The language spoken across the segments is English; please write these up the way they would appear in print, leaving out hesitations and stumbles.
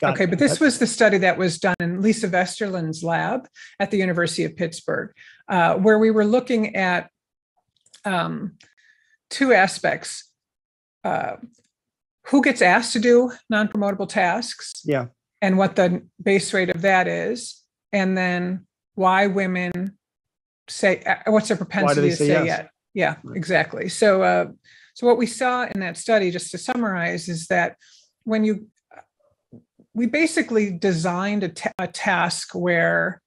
Okay, but this was the study that was done in Lisa Vesterland's lab at the University of Pittsburgh, where we were looking at two aspects. Who gets asked to do non-promotable tasks? Yeah. And what the base rate of that is. And then why women say, what's their propensity to say yes? Yeah, right. Exactly. So what we saw in that study, just to summarize, is that we basically designed a task where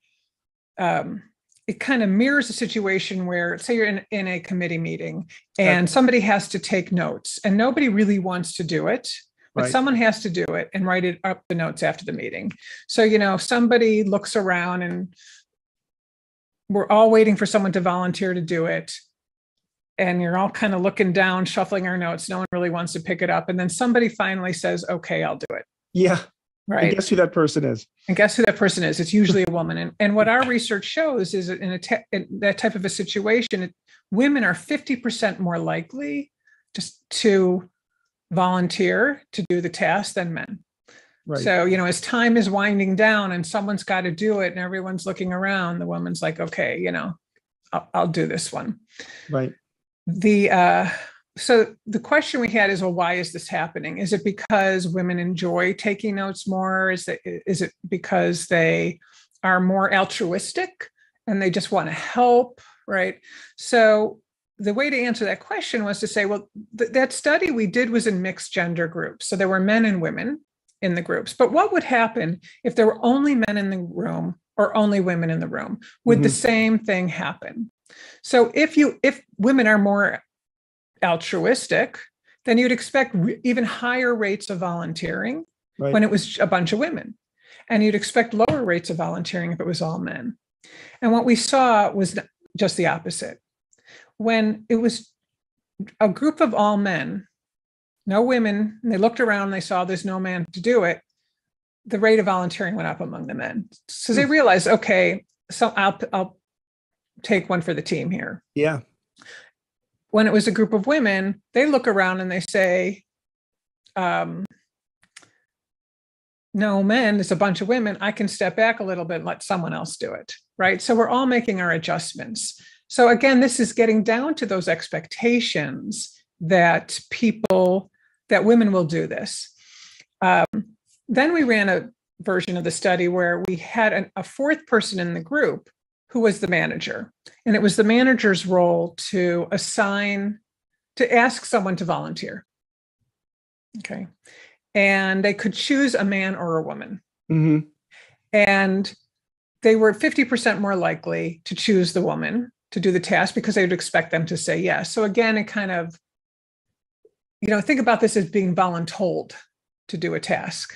it kind of mirrors a situation where, say you're in a committee meeting and somebody has to take notes and nobody really wants to do it, but someone has to do it and write it up the notes after the meeting. So, somebody looks around and we're all waiting for someone to volunteer to do it. And you're all kind of looking down, shuffling our notes. No one really wants to pick it up. And then somebody finally says, okay, I'll do it. Yeah. Right. And guess who that person is? It's usually a woman. And what our research shows is that in that type of a situation, women are 50% more likely just to volunteer to do the task than men. Right. So, as time is winding down and someone's got to do it and everyone's looking around, the woman's like, okay, I'll do this one. Right. So the question we had is, well, why is this happening? Is it because women enjoy taking notes more? Is it because they are more altruistic and they just want to help, right? So the way to answer that question was to say, well, that study we did was in mixed gender groups. So there were men and women in the groups. But what would happen if there were only men in the room or only women in the room? Would the same thing happen? So if women are more altruistic, then you'd expect even higher rates of volunteering when it was a bunch of women. And you'd expect lower rates of volunteering if it was all men. And what we saw was just the opposite. When it was a group of all men, no women, and they looked around and they saw there's no man to do it, the rate of volunteering went up among the men. So they realized, okay, so I'll take one for the team here. Yeah. When it was a group of women, they look around and they say, no men, it's a bunch of women. I can step back a little bit and let someone else do it, right? So we're all making our adjustments. So again, this is getting down to those expectations that women will do this. Then we ran a version of the study where we had a fourth person in the group who was the manager. And it was the manager's role to ask someone to volunteer. Okay. And they could choose a man or a woman. Mm-hmm. And they were 50% more likely to choose the woman to do the task because they would expect them to say yes. So again, it kind of, think about this as being voluntold to do a task.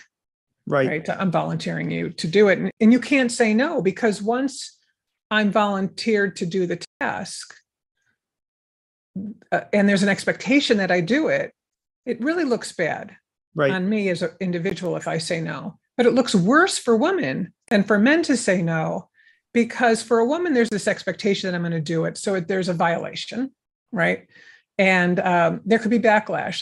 Right. I'm volunteering you to do it. And you can't say no, because once I'm volunteered to do the task, and there's an expectation that I do it, it really looks bad on me as an individual if I say no. But it looks worse for women than for men to say no, because for a woman, there's this expectation that I'm going to do it. So there's a violation, right? And there could be backlash. Like